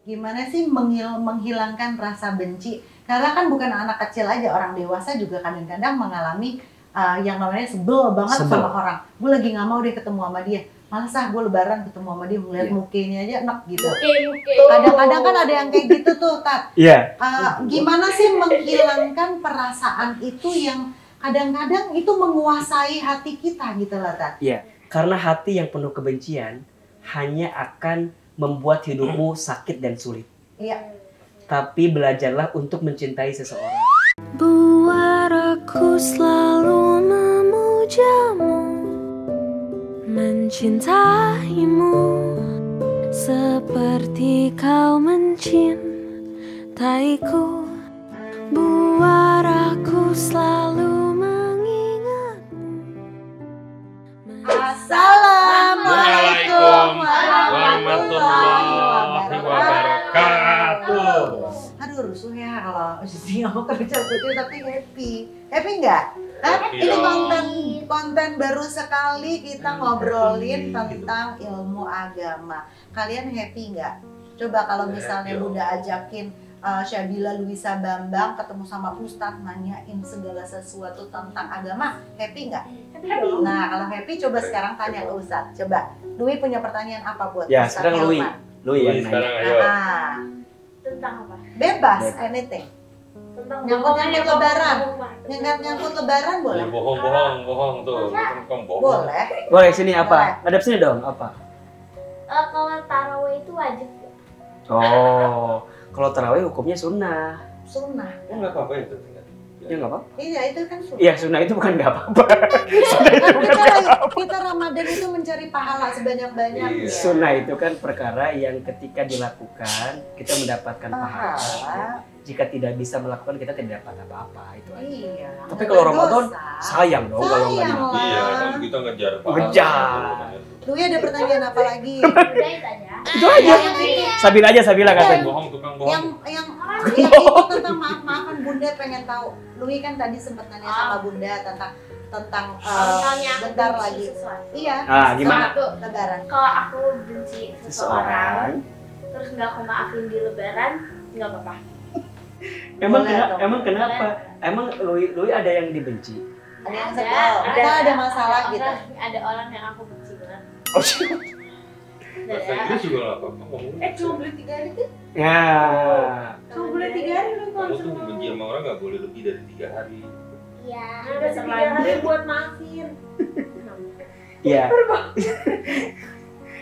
gimana sih menghilangkan rasa benci? Karena kan bukan anak kecil aja, orang dewasa juga kadang-kadang mengalami yang namanya sebel banget sama orang. Gue lagi nggak mau deh ketemu sama dia. Malas gue lebaran ketemu sama dia, ngeliat mukanya aja enak gitu. Kadang-kadang kan ada yang kayak gitu tuh, Tat. Iya. Gimana sih menghilangkan perasaan itu yang kadang-kadang itu menguasai hati kita gitu lah, Tat. Iya, karena hati yang penuh kebencian hanya akan membuat hidupmu sakit dan sulit. Iya. Tapi belajarlah untuk mencintai seseorang. Buat aku selalu memujamu, mencintaimu seperti kau mencintaiku. Buat aku selalu mengingatmu. Assalamualaikum warahmatullahi wabarakatuh. Aduh, rusuh ya kalau sih ngomong kerja putih tapi happy. Happy nggak? Ini konten baru sekali kita ngobrolin tentang ilmu agama. Kalian happy nggak? Coba kalau misalnya Bunda ajakin Syabila Luisa Bambang ketemu sama Ustadz nanyain segala sesuatu tentang agama, happy nggak? Happy. Nah kalau happy coba sekarang tanya ke Ustadz. Coba, Dwi punya pertanyaan apa buat Ya, Ustadz sekarang Lui yang sekarang nanya. ayo. Tentang apa? Bebas, anything. Tentang Nyangkut lebaran. Nyangkut lebaran boleh? Bohong tuh. Kan bohong. Boleh. Boleh, sini apa? Hadap sini dong, apa? Kalau tarawih itu wajib ya? Oh, kalau tarawih hukumnya sunnah. Sunnah. Oh, nggak apa-apa itu. Ya nggak apa-apa. Iya itu kan sunnah. Iya, sunnah itu bukan nggak apa-apa. Kita Ramadan itu mencari pahala sebanyak-banyaknya. Iya. Sunnah itu kan perkara yang ketika dilakukan kita mendapatkan pahala. Jika tidak bisa melakukan kita tidak dapat apa-apa, itu aja. Iya. Tapi kalau Ramadan sayang dong kalau nggak Sayang dilakukan. Iya, kan kita ngejar pahala. Ngejar. Dwi ada pertanyaan apa lagi? Udah itu aja. Itu aja. Sabila katanya. Bohong, tukang bohong. yang itu tentang maafan Bunda pengen tahu. Lui kan tadi sempat nanya sama Bunda tentang Misalnya aku bentar benci lagi. sesuatu. Iya. Gimana? Satu, Lebaran. kalau aku benci seseorang, Seseorang. terus nggak aku maafin di lebaran, nggak apa-apa. Emang Boleh dong. emang kenapa? Emang Lui ada yang dibenci? Ada yang sebel. Kita ada masalah gitu. Ada orang yang aku benci banget. Oh, shit. Bahasa Inggris juga nggak apa-apa. Ngomong. Cuma beli 3 hari tuh. Ya. Cuma beli 3 hari lu Kamu tuh benci sama orang nggak boleh lebih dari 3 hari. Iya. Ada 3 hari buat maafin. Iya.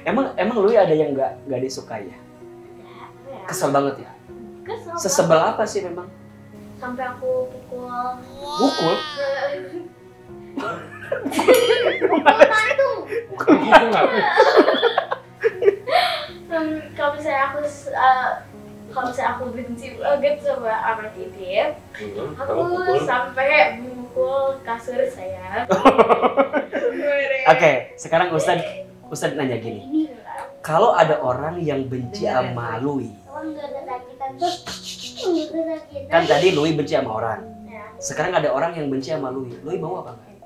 Emang Lui ada yang nggak disukai ya? Kesel banget ya? Kesel. Sesebel apa sih memang? Sampai aku pukul. Pukul? Patung. Gitu nggak? Kalau misalnya aku benci banget sama anak ini, Kamu aku pukul. sampai memukul kasur saya. Oke, sekarang Ustadz nanya gini. Kalau ada orang yang benci sama Lui, kan tadi Lui benci sama orang. Sekarang ada orang yang benci sama Lui mau apa enggak?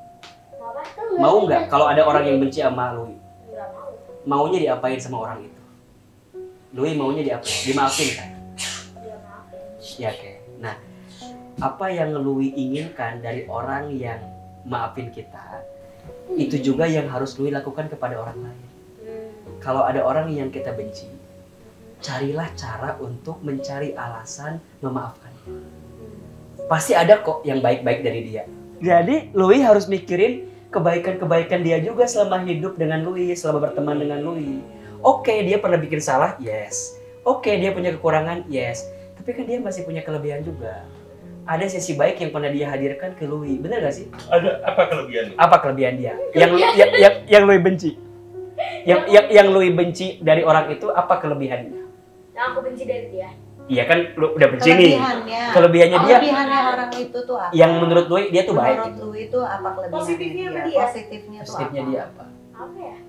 Mau nggak kalau ada orang yang benci sama Lui? Maunya diapain sama orang itu? Lui maunya diapain? Dimaafin kan? Ya, oke. Nah, apa yang Lui inginkan dari orang yang maafin kita, itu juga yang harus Lui lakukan kepada orang lain. Kalau ada orang yang kita benci, carilah cara untuk mencari alasan memaafkan. Pasti ada kok yang baik-baik dari dia. Jadi Lui harus mikirin kebaikan-kebaikan dia juga selama hidup dengan Lui, selama berteman dengan Lui. Oke, dia pernah bikin salah, yes. Oke, dia punya kekurangan, yes. Tapi kan dia masih punya kelebihan juga. Ada sisi baik yang pernah dia hadirkan ke Lui, bener gak sih? Ada apa kelebihannya? Apa kelebihan dia? Yang Lui benci. Yang Lui benci dari orang itu apa kelebihannya? Yang aku benci dari dia. Iya kan lu udah benci nih. Kelebihannya dia. Kelebihannya orang itu tuh apa? Yang menurut Lui dia tuh baik. Menurut Lui itu apa kelebihannya? Positifnya apa dia? Positifnya tuh Positifnya apa? dia apa? Apa ya?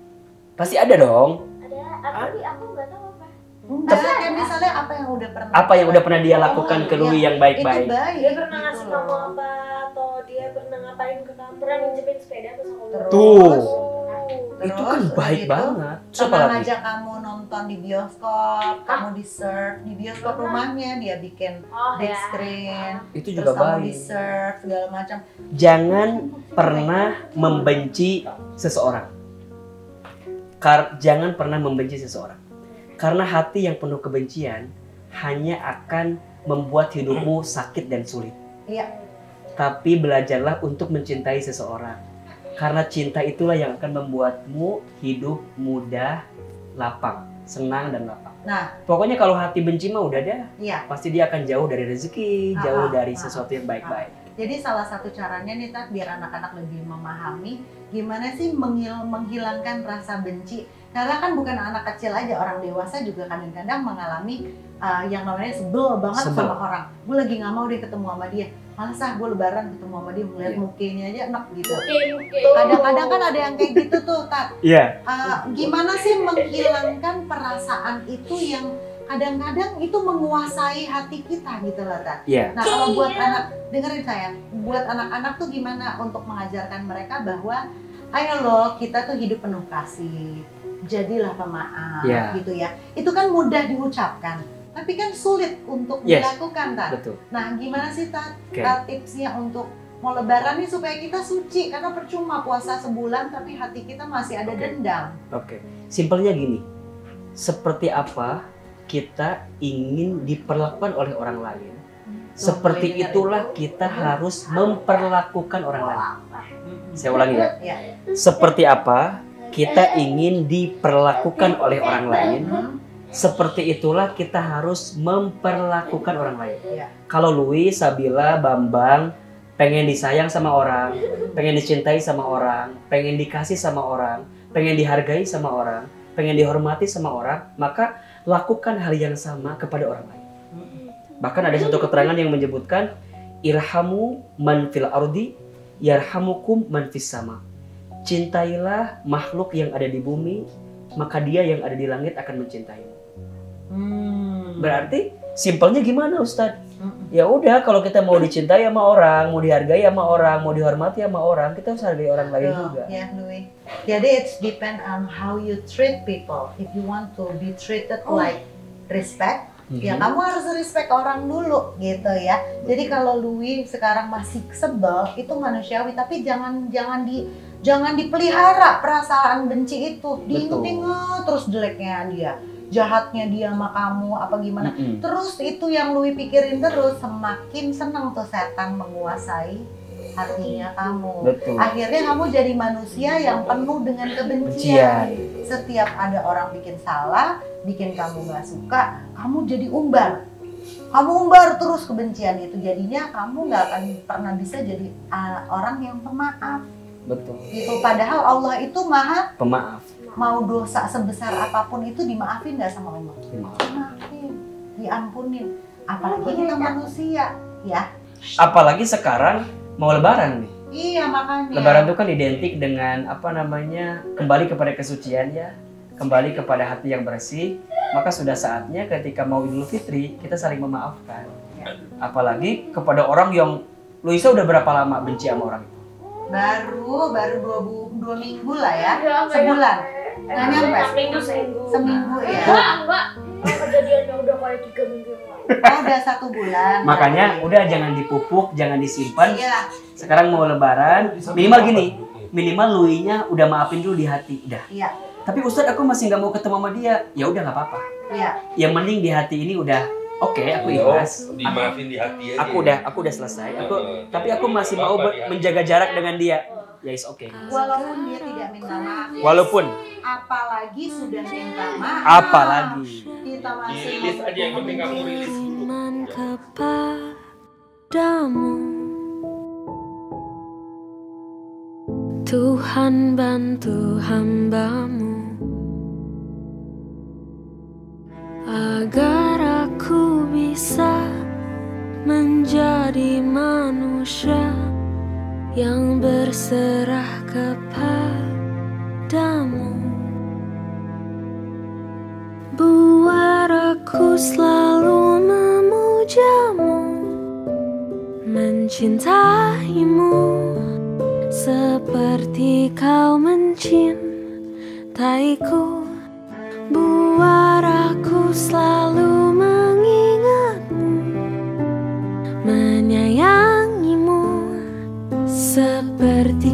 Pasti ada dong. Ada, tapi aku nggak tahu apa. Enggak, kayak misalnya apa yang udah pernah dia lakukan ke Lui yang baik-baik? Itu baik. Dia pernah gitu ngasih loh. kamu apa, atau dia pernah ngapain ke kamu? Pernah minjemin sepeda pas aku Tuh. Itu kan udah baik gitu, banget. Terus apa teman lagi? ngajak kamu nonton di bioskop, kamu di serve di bioskop rumahnya, dia bikin big screen, Itu terus juga kamu di baik. serve segala macam. Jangan pernah membenci seseorang. Jangan pernah membenci seseorang. Karena hati yang penuh kebencian hanya akan membuat hidupmu sakit dan sulit. Iya. Tapi belajarlah untuk mencintai seseorang. Karena cinta itulah yang akan membuatmu hidup mudah, lapang, senang dan lapang. Nah, Pokoknya kalau hati benci mah udah dah. iya. Pasti dia akan jauh dari rezeki, jauh dari sesuatu yang baik-baik. Jadi salah satu caranya nih Tat, biar anak-anak lebih memahami gimana sih menghilangkan rasa benci. Karena kan bukan anak kecil aja, orang dewasa juga kadang-kadang mengalami yang namanya sebel banget Sebel. sama orang. Gue lagi nggak mau deh ketemu sama dia. Males gue lebaran ketemu sama dia, melihat mukanya aja enak gitu. Kadang-kadang kan ada yang kayak gitu tuh Tat. Iya. Gimana sih menghilangkan perasaan itu yang kadang-kadang itu menguasai hati kita gitu loh Tat. Iya. Nah kalau buat anak, dengerin saya, buat anak-anak tuh gimana untuk mengajarkan mereka bahwa ayo loh kita tuh hidup penuh kasih, jadilah pemaaf gitu ya. Itu kan mudah diucapkan, tapi kan sulit untuk dilakukan Tat. Betul. Nah gimana sih Tat tipsnya untuk mau lebaran nih supaya kita suci, karena percuma puasa sebulan tapi hati kita masih ada dendam. Oke. Simpelnya gini, seperti apa kita ingin diperlakukan oleh orang lain, seperti itulah kita harus memperlakukan orang lain. Saya ulangi ya. Seperti apa kita ingin diperlakukan oleh orang lain, seperti itulah kita harus memperlakukan orang lain. Kalau Louis, Sabila, Bambang pengen disayang sama orang, pengen dicintai sama orang, pengen dikasih sama orang, pengen dihargai sama orang, pengen dihormati sama orang, maka lakukan hal yang sama kepada orang lain. Bahkan ada satu keterangan yang menyebutkan irhamu man fil ardi yarhamukum man fis sama. Cintailah makhluk yang ada di bumi, maka dia yang ada di langit akan mencintaimu. Berarti simpelnya gimana Ustadz? Ya udah, kalau kita mau dicintai sama orang, mau dihargai sama orang, mau dihormati sama orang, kita harus hargai orang lain juga. Ya, Louis. Jadi it's depend on how you treat people. If you want to be treated like respect, ya kamu harus respect orang dulu gitu ya. Jadi kalau Louis sekarang masih sebel, itu manusiawi, tapi jangan dipelihara perasaan benci itu. Diinget-inget terus jeleknya dia, jahatnya dia sama kamu apa gimana. Terus itu yang Louis pikirin terus, semakin senang tuh setan menguasai hatinya kamu. Akhirnya kamu jadi manusia yang penuh dengan kebencian. Setiap ada orang bikin salah, bikin kamu gak suka, kamu jadi umbar. Kamu umbar terus kebencian itu, jadinya kamu gak akan pernah bisa jadi orang yang pemaaf. Betul. Gitu. Padahal Allah itu maha pemaaf. Mau dosa sebesar apapun itu dimaafin gak sama Allah? Dimaafin, diampunin. Apalagi kita manusia, ya. Apalagi sekarang mau lebaran nih. Iya, makanya. Lebaran itu kan identik dengan kembali kepada kesucian ya, kembali kepada hati yang bersih. Maka sudah saatnya ketika mau Idul Fitri kita saling memaafkan. Apalagi kepada orang yang Luisa udah berapa lama benci sama orang itu? Baru 2 minggu lah ya, sebulan. Nggak nyampe? Seminggu ya. Enggak. Kejadiannya udah kayak 3 minggu. Oh, udah 1 bulan. Makanya udah jangan dipupuk, jangan disimpan. Iya. Sekarang mau lebaran, minimal gini, minimal Louis-nya udah maafin dulu di hati, udah. Iya. Tapi Ustadz aku masih nggak mau ketemu sama dia, ya udah nggak apa-apa. Iya. Yang penting di hati ini udah oke, aku ikhlas. Dimaafin di hati aja. Aku udah selesai. Tapi aku masih mau menjaga jarak dengan dia. Ya is oke. Walaupun dia tidak minta maaf. Walaupun. Apalagi sudah minta maaf. Apalagi. Kita masih Rilis aja, yang penting kamu rilis dulu. Iman kepadamu, Tuhan bantu hamba-Mu agar aku bisa menjadi manusia yang berserah kepadamu. Buat aku selalu memujamu, mencintaimu seperti kau mencintaiku. mencintaiku, buat aku selalu mengingatmu, menyayangimu seperti